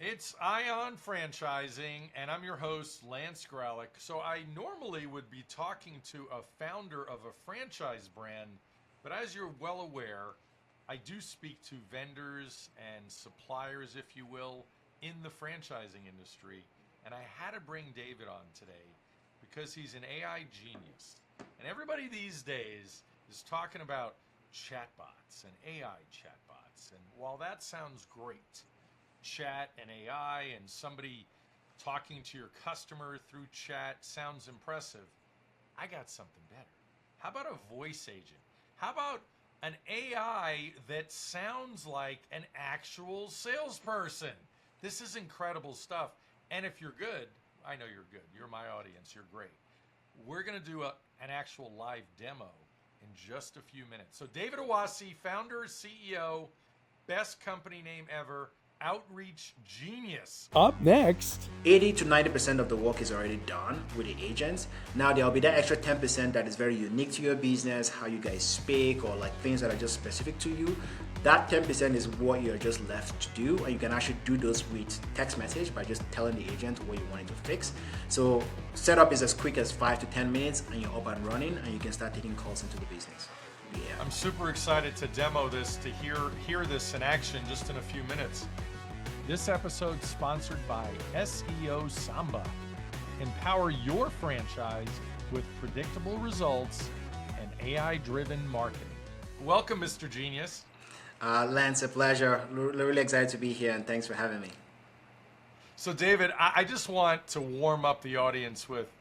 It's Ion Franchising, and I'm your host, Lance Graulich. So I normally would be talking to a founder of a franchise brand, but as you're well aware, I do speak to vendors and suppliers, if you will, in the franchising industry. And I had to bring David on today because he's an AI genius. And everybody these days is talking about chatbots and AI chatbots. And while that sounds great, chat and AI and somebody talking to your customer through chat sounds impressive. I got something better. How about a voice agent? How about an AI that sounds like an actual salesperson? This is incredible stuff. And if you're good, I know you're good. You're my audience. You're great. We're going to do an actual live demo in just a few minutes. So, David Owasi, founder, CEO, best company name ever, Outreach Genius. Up next, 80 to 90% of the work is already done with the agents. Now there'll be that extra 10% that is very unique to your business, how you guys speak, or like things that are just specific to you. That 10% is what you're just left to do, and you can actually do those with text message by just telling the agent what you want it to fix. So setup is as quick as 5 to 10 minutes, and you're up and running, and you can start taking calls into the business. Yeah. I'm super excited to demo this, to hear this in action just in a few minutes. This episode sponsored by SEO Samba. Empower your franchise with predictable results and AI-driven marketing. Welcome, Mr. Genius. Lance, a pleasure. Really excited to be here, and thanks for having me. So, David, I just want to warm up the audience with,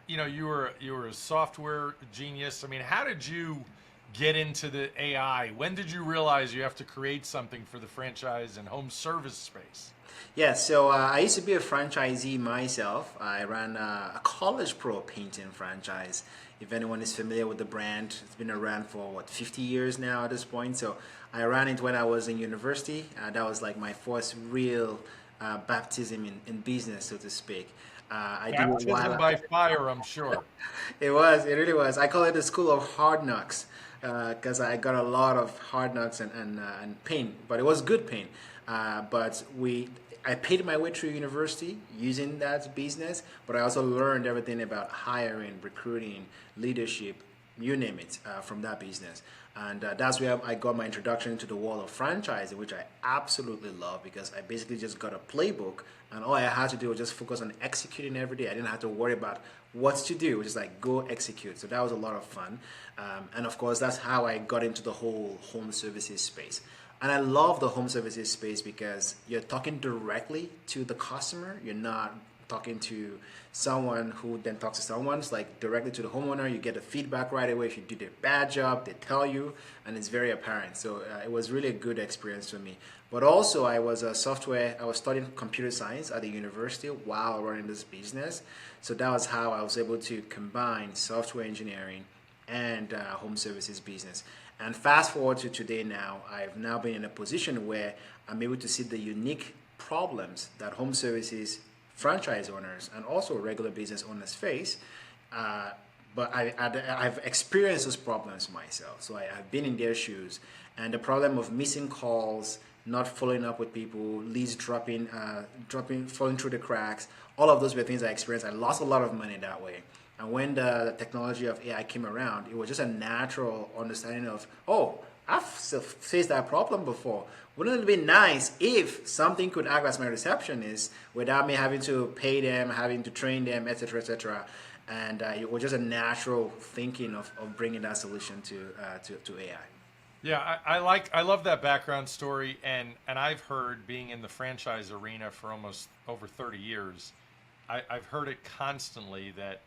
you were a software genius. I mean, how did you get into the AI? When did you realize you have to create something for the franchise and home service space? Yeah, so I used to be a franchisee myself. I ran a College Pro painting franchise. If anyone is familiar with the brand, it's been around for 50 years now at this point. So I ran it when I was in university. That was like my first real baptism in business, so to speak. I did it Baptism by fire, I'm sure. It really was. I call it the school of hard knocks because I got a lot of hard knocks and pain, but it was good pain. I paid my way through university using that business, but I also learned everything about hiring, recruiting, leadership, you name it, from that business. And that's where I got my introduction into the world of franchising, which I absolutely love because I basically just got a playbook and all I had to do was just focus on executing every day. I didn't have to worry about what to do, which is like go execute. So that was a lot of fun. And of course, that's how I got into the whole home services space. And I love the home services space because you're talking directly to the customer. You're not talking to someone who then talks to someone. It's like directly to the homeowner. You get the feedback right away. If you did a bad job, they tell you, and it's very apparent. So it was really a good experience for me. But also, I was studying computer science at the university while running this business. So that was how I was able to combine software engineering and home services business. And fast forward to today now, I've now been in a position where I'm able to see the unique problems that home services franchise owners and also regular business owners face. But I've experienced those problems myself. So I've been in their shoes. And the problem of missing calls, not following up with people, leads dropping, falling through the cracks, all of those were things I experienced. I lost a lot of money that way. And when the technology of AI came around, it was just a natural understanding of, oh, I've faced that problem before. Wouldn't it be nice if something could act as my receptionist without me having to pay them, having to train them, etc., etc. And it was just a natural thinking of bringing that solution to AI. Yeah, I love that background story, and I've heard, being in the franchise arena for almost over 30 years, I've heard it constantly that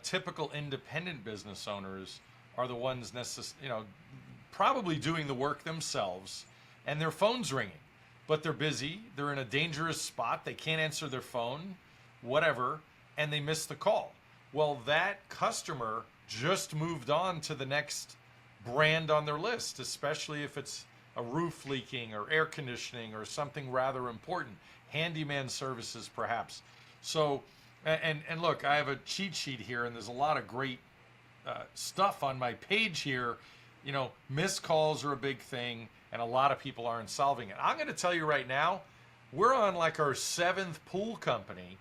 typical independent business owners are the ones probably doing the work themselves, and their phone's ringing, but they're busy, they're in a dangerous spot, they can't answer their phone, whatever, and they miss the call. Well, that customer just moved on to the next brand on their list, especially if it's a roof leaking or air conditioning or something rather important, handyman services perhaps. So, and look, I have a cheat sheet here, and there's a lot of great stuff on my page here. Missed calls are a big thing, and a lot of people aren't solving it. I'm going to tell you right now, we're on like our 7th pool company.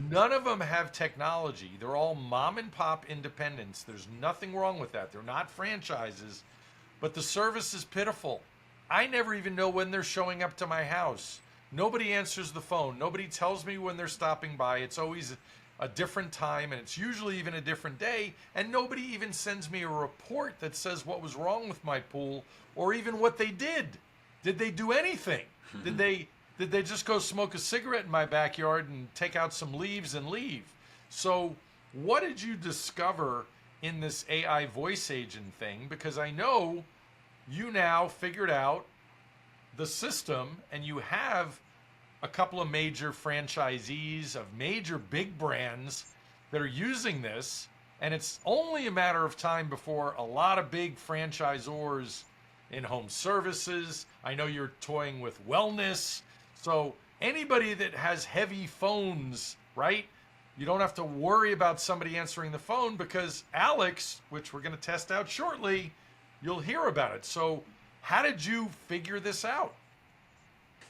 None of them have technology. They're all mom and pop independents. There's nothing wrong with that. They're not franchises, but the service is pitiful. I never even know when they're showing up to my house. Nobody answers the phone. Nobody tells me when they're stopping by. It's always a different time, and it's usually even a different day, and nobody even sends me a report that says what was wrong with my pool or even what they did. Did they do anything? Did they just go smoke a cigarette in my backyard and take out some leaves and leave? So what did you discover in this AI voice agent thing? Because I know you now figured out the system, and you have a couple of major franchisees of major big brands that are using this, and it's only a matter of time before a lot of big franchisors in home services. I know you're toying with wellness. So anybody that has heavy phones, right? You don't have to worry about somebody answering the phone, because Alex, which we're going to test out shortly, you'll hear about it. So how did you figure this out?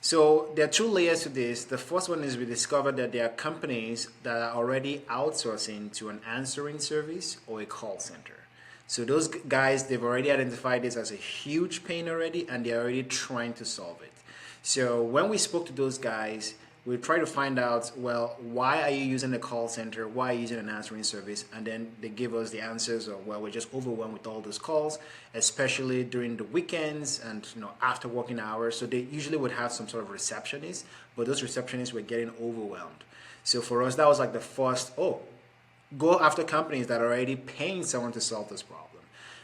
So there are two layers to this. The first one is we discovered that there are companies that are already outsourcing to an answering service or a call center. So those guys, they've already identified this as a huge pain already, and they're already trying to solve it. So when we spoke to those guys, we try to find out, well, why are you using a call center? Why are you using an answering service? And then they give us the answers of, well, we're just overwhelmed with all those calls, especially during the weekends and after working hours. So they usually would have some sort of receptionist, but those receptionists were getting overwhelmed. So for us, that was like the first, go after companies that are already paying someone to solve this problem.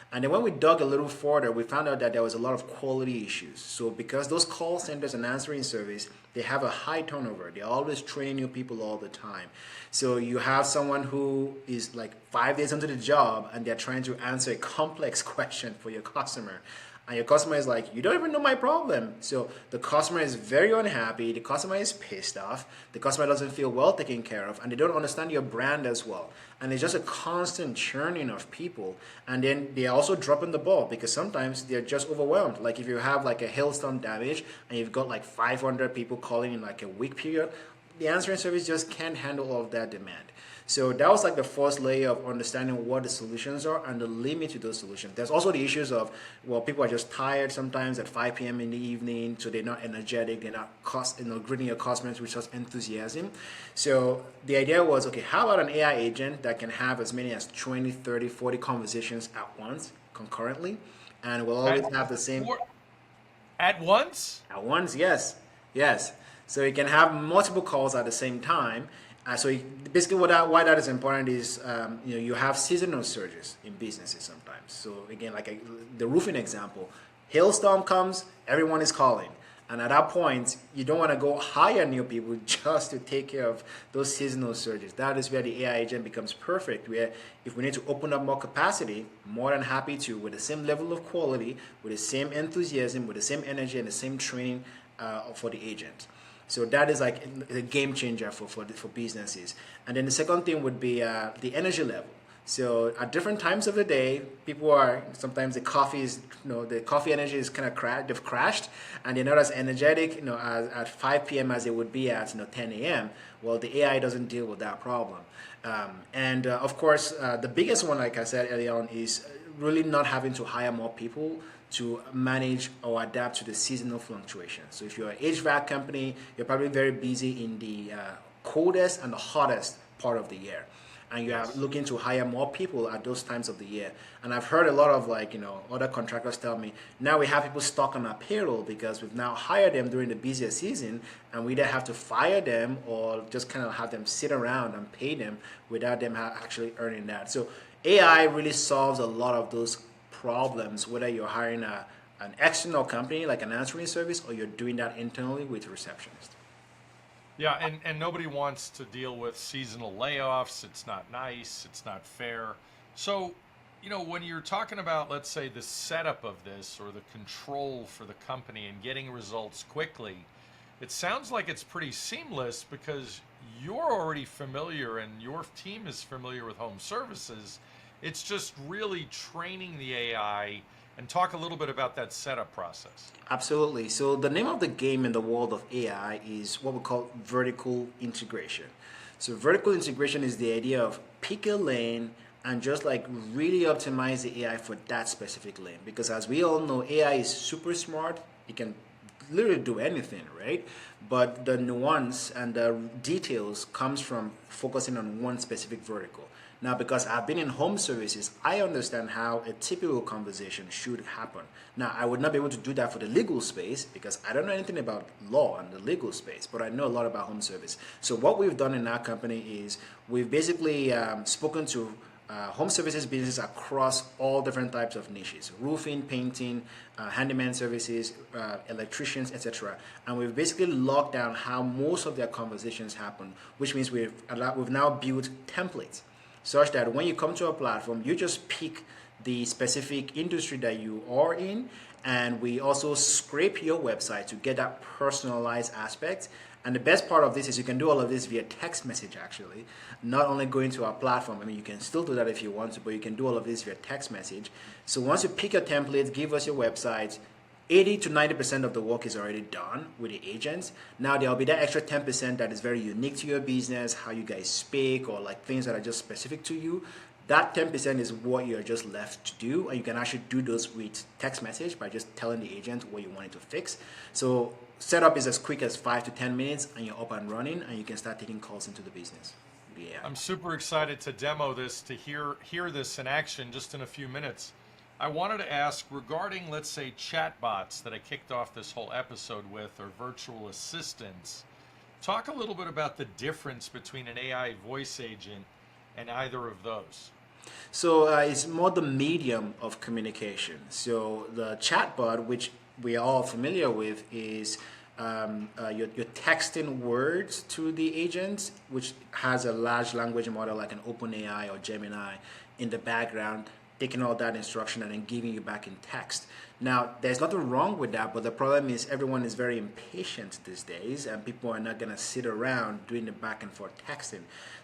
And then when we dug a little further, we found out that there was a lot of quality issues. So because those call centers and answering service, they have a high turnover. They're always training new people all the time. So you have someone who is like 5 days into the job, and they're trying to answer a complex question for your customer. And your customer is like, you don't even know my problem. So the customer is very unhappy. The customer is pissed off. The customer doesn't feel well taken care of. And they don't understand your brand as well. And it's just a constant churning of people. And then they're also dropping the ball, because sometimes they're just overwhelmed. Like if you have like a hailstorm damage and you've got like 500 people calling in like a week period, the answering service just can't handle all of that demand. So that was like the first layer of understanding what the solutions are and the limit to those solutions. There's also the issues of, well, people are just tired sometimes at 5 p.m. in the evening, so they're not energetic, they're not greeting your customers with such enthusiasm. So the idea was, okay, how about an AI agent that can have as many as 20, 30, 40 conversations at once, concurrently, and will always have the same... At once? At once, yes. Yes. So you can have multiple calls at the same time. Basically why that is important is, you have seasonal surges in businesses sometimes. So again, like the roofing example, hailstorm comes, everyone is calling. And at that point, you don't want to go hire new people just to take care of those seasonal surges. That is where the AI agent becomes perfect, where if we need to open up more capacity, more than happy to, with the same level of quality, with the same enthusiasm, with the same energy and the same training for the agent. So that is like a game changer for businesses. And then the second thing would be the energy level. So at different times of the day, people are, sometimes the coffee energy is kind of they've crashed, and they're not as energetic, at 5 p.m. as they would be at 10 a.m. Well, the AI doesn't deal with that problem. Of course, the biggest one, like I said earlier on, is really not having to hire more people to manage or adapt to the seasonal fluctuations. So if you're an HVAC company, you're probably very busy in the coldest and the hottest part of the year. And you are looking to hire more people at those times of the year. And I've heard a lot of other contractors tell me, now we have people stuck on our payroll because we've now hired them during the busier season, and we either have to fire them or just kind of have them sit around and pay them without them actually earning that. So AI really solves a lot of those problems, whether you're hiring an external company like an answering service, or you're doing that internally with a receptionist. Yeah, and nobody wants to deal with seasonal layoffs. It's not nice. It's not fair. So, when you're talking about, let's say, the setup of this or the control for the company and getting results quickly, it sounds like it's pretty seamless because you're already familiar and your team is familiar with home services. It's just really training the AI and talk a little bit about that setup process. Absolutely. So the name of the game in the world of AI is what we call vertical integration. So vertical integration is the idea of pick a lane and just like really optimize the AI for that specific lane. Because as we all know, AI is super smart. It can literally do anything, right? But the nuance and the details comes from focusing on one specific vertical. Now, because I've been in home services, I understand how a typical conversation should happen. Now, I would not be able to do that for the legal space because I don't know anything about law and the legal space, but I know a lot about home service. So, what we've done in our company is we've basically spoken to home services businesses across all different types of niches: roofing, painting, handyman services, electricians, etc. And we've basically locked down how most of their conversations happen, which means we've now built templates such that when you come to a platform, you just pick the specific industry that you are in, and we also scrape your website to get that personalized aspect. And the best part of this is you can do all of this via text message, actually, not only going to our platform. I mean, you can still do that if you want to, but you can do all of this via text message. So once you pick your template, give us your website, 80 to 90% of the work is already done with the agents. Now there'll be that extra 10% that is very unique to your business, how you guys speak, or like things that are just specific to you. That 10% is what you're just left to do, and you can actually do those with text message by just telling the agent what you want it to fix. So setup is as quick as 5 to 10 minutes, and you're up and running, and you can start taking calls into the business. Yeah. I'm super excited to demo this, to hear this in action just in a few minutes. I wanted to ask regarding, let's say, chatbots that I kicked off this whole episode with, or virtual assistants. Talk a little bit about the difference between an AI voice agent and either of those. So it's more the medium of communication. So the chatbot, which we are all familiar with, is you're texting words to the agent, which has a large language model like an OpenAI or Gemini in the background, taking all that instruction and then giving you back in text. Now, there's nothing wrong with that, but the problem is everyone is very impatient these days, and people are not going to sit around doing the back and forth texting.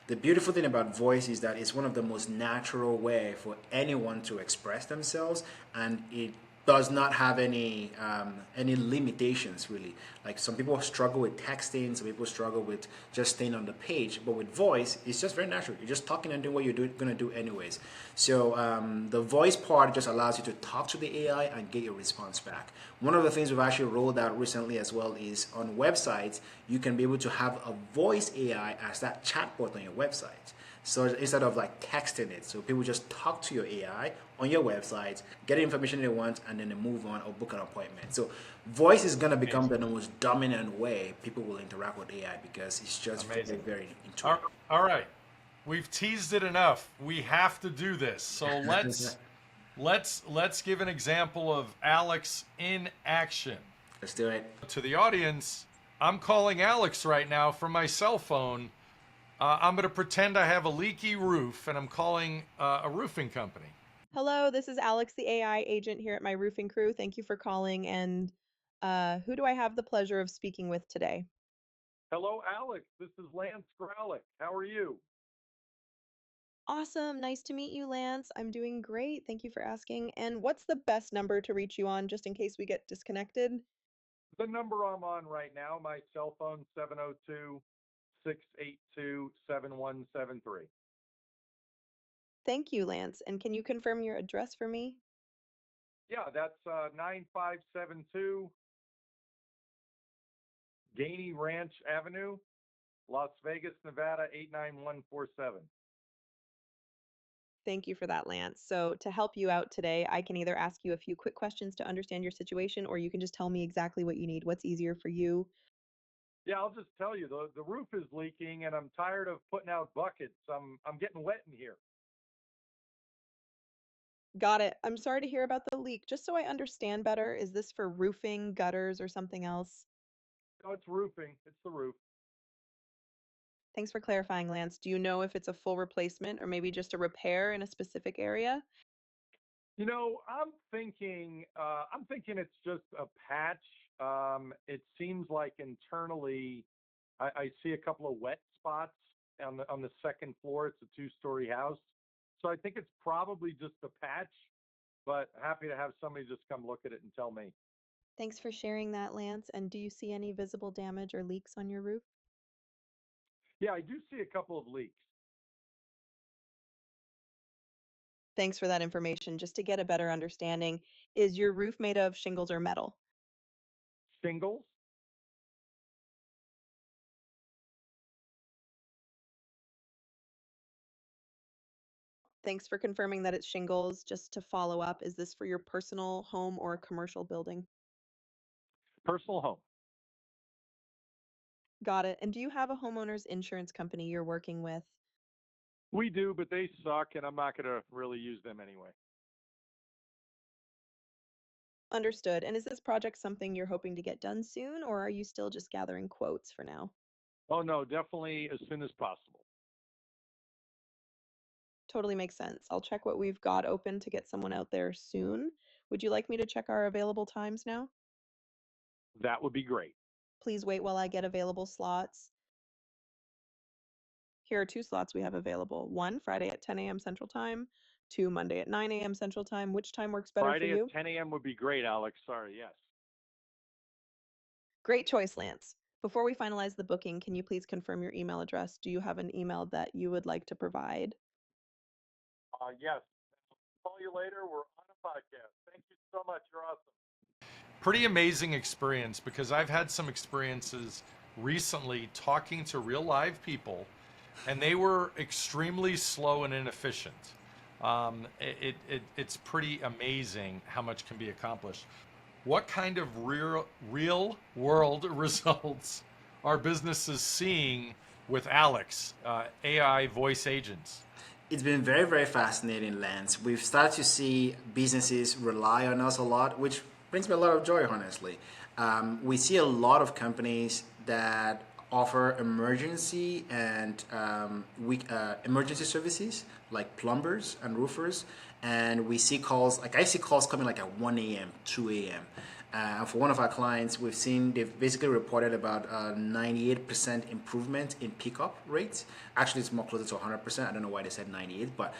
The beautiful thing about voice is that it's one of the most natural way for anyone to express themselves, and it does not have any limitations really. Like some people struggle with texting, some people struggle with just staying on the page, but with voice, it's just very natural. You're just talking and doing what gonna do anyways. So the voice part just allows you to talk to the AI and get your response back. One of the things we've actually rolled out recently as well is on websites, you can be able to have a voice AI as that chatbot on your website. So instead of like texting it, so people just talk to your AI on your website, get the information they want, and then they move on or book an appointment. So voice is gonna become Amazing. the most dominant way people will interact with AI because it's just very, Amazing. very All intuitive. all right. We've teased it enough. We have to do this. So let's give an example of Alex in action. Let's do it. To the audience, I'm calling Alex right now from my cell phone. I'm going to pretend I have a leaky roof and I'm calling a roofing company. Hello, this is Alex, the AI agent here at my roofing crew. Thank you for calling. And who do I have the pleasure of speaking with today? Hello, Alex. This is Lance Graulich. How are you? Awesome. Nice to meet you, Lance. I'm doing great. Thank you for asking. And what's the best number to reach you on just in case we get disconnected? The number I'm on right now, my cell phone, 702 682 7173. Thank you, Lance. And can you confirm your address for me? Yeah, that's 9572 Gainey Ranch Avenue, Las Vegas, Nevada 89147. Thank you for that, Lance. So, to help you out today, I can either ask you a few quick questions to understand your situation, or you can just tell me exactly what you need. What's easier for you? Yeah, I'll just tell you the roof is leaking and I'm tired of putting out buckets. I'm getting wet in here. Got it. I'm sorry to hear about the leak. Just so I understand better, is this for roofing, gutters, or something else? No, it's roofing. It's the roof. Thanks for clarifying, Lance. Do you know if it's a full replacement or maybe just a repair in a specific area? I'm thinking it's just a patch. It seems like internally, I see a couple of wet spots on the second floor. It's a two-story house, so I think it's probably just a patch. but happy to have somebody just come look at it and tell me. Thanks for sharing that, Lance. And do you see any visible damage or leaks on your roof? Yeah, I do see a couple of leaks. Thanks for that information. Just to get a better understanding, is your roof made of shingles or metal? Shingles? Thanks for confirming that it's shingles. Just to follow up, is this for your personal home or commercial building? Personal home. Got it. And do you have a homeowner's insurance company you're working with? We do, but they suck, and I'm not going to really use them anyway. Understood. And is this project something you're hoping to get done soon, or are you still just gathering quotes for now? Oh, no, definitely as soon as possible. Totally makes sense. I'll check what we've got open to get someone out there soon. Would you like me to check our available times now? That would be great. Please wait while I get available slots. Here are 2 slots we have available. 1, Friday at 10 a.m. Central Time. 2, Monday at 9 a.m. Central Time. Which time works better for Friday you? at 10 a.m. would be great, Alex. Sorry, yes. Great choice, Lance. Before we finalize the booking, can you please confirm your email address? Do you have an email that you would like to provide? Yes. I'll call you later. We're on a podcast. Thank you so much. You're awesome. Pretty amazing experience, because I've had some experiences recently talking to real live people, and they were extremely slow and inefficient. It's pretty amazing how much can be accomplished. What kind of real world results are businesses seeing with Alex, AI voice agents? It's been very, very fascinating, Lance. We've started to see businesses rely on us a lot, which brings me a lot of joy, honestly. We see a lot of companies that offer emergency and emergency services like plumbers and roofers, and we see calls, like I see calls coming like at 1 a.m., 2 a.m. For one of our clients, we've seen they've basically reported about 98% improvement in pickup rates. Actually, it's more closer to 100%. I don't know why they said 98, but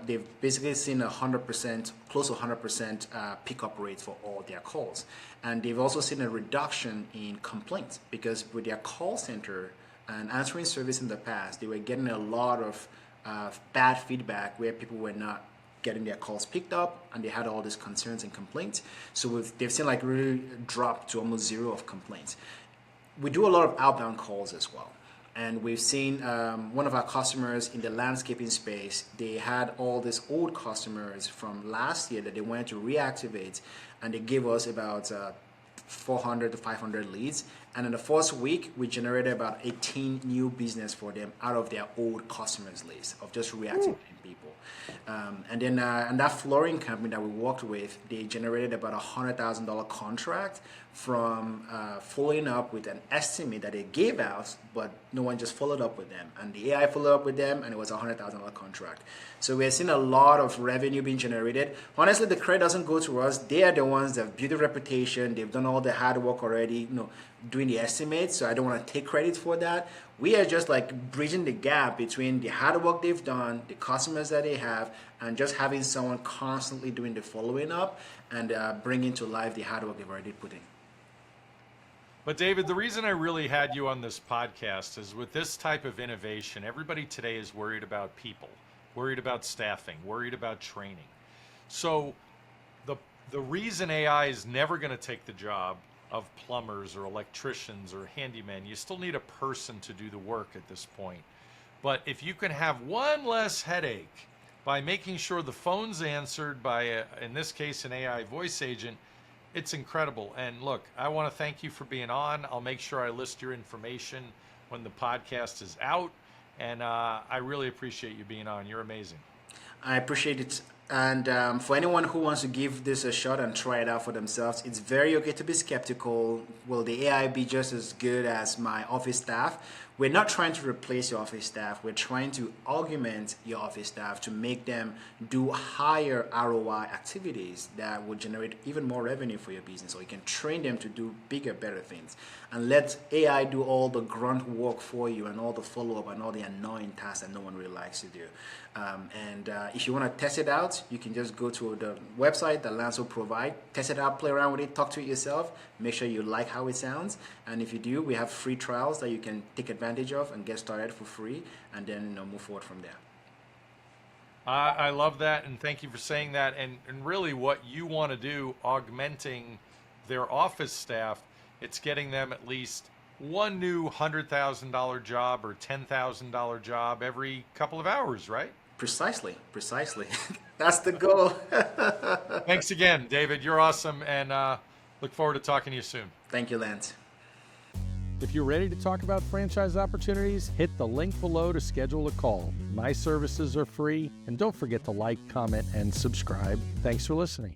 they've basically seen 100%, close to 100% pickup rates for all their calls. And they've also seen a reduction in complaints, because with their call center and answering service in the past, they were getting a lot of bad feedback where people were not getting their calls picked up, and they had all these concerns and complaints. So they've seen like really drop to almost zero of complaints. We do a lot of outbound calls as well. And we've seen one of our customers in the landscaping space, they had all these old customers from last year that they wanted to reactivate, and they gave us about 400 to 500 leads. And in the first week, we generated about 18 new business for them out of their old customers list of just reactivating people. And then and that flooring company that we worked with, they generated about $100,000 contract from following up with an estimate that they gave out, but no one just followed up with them. And the AI followed up with them, and it was a $100,000 contract. So we're seeing a lot of revenue being generated. Honestly, the credit doesn't go to us. They are the ones that have built a reputation. They've done all the hard work already, doing the estimates. So I don't want to take credit for that. We are just like bridging the gap between the hard work they've done, the customers that they have, and just having someone constantly doing the following up and bringing to life the hard work they've already put in. But David, the reason I really had you on this podcast is with this type of innovation, everybody today is worried about people, worried about staffing, worried about training. So the reason AI is never going to take the job of plumbers or electricians or handymen, you still need a person to do the work at this point. But if you can have one less headache by making sure the phone's answered by, in this case, an AI voice agent, it's incredible. And look, I want to thank you for being on. I'll make sure I list your information when the podcast is out. And I really appreciate you being on. You're amazing. I appreciate it. And for anyone who wants to give this a shot and try it out for themselves, it's very okay to be skeptical. Will the AI be just as good as my office staff? We're not trying to replace your office staff. We're trying to augment your office staff to make them do higher ROI activities that will generate even more revenue for your business. So you can train them to do bigger, better things. And let AI do all the grunt work for you and all the follow-up and all the annoying tasks that no one really likes to do. If you want to test it out, out, you can just go to the website that Lance will provide, test it out, play around with it, talk to it yourself, make sure you like how it sounds. And if you do, we have free trials that you can take advantage of and get started for free, and then move forward from there. I love that, and thank you for saying that. And really what you want to do, augmenting their office staff, it's getting them at least one new $100,000 job or $10,000 job every couple of hours, right? Precisely. That's the goal. Thanks again, David. You're awesome, and look forward to talking to you soon. Thank you, Lance. If you're ready to talk about franchise opportunities, hit the link below to schedule a call. My services are free, and don't forget to like, comment, and subscribe. Thanks for listening.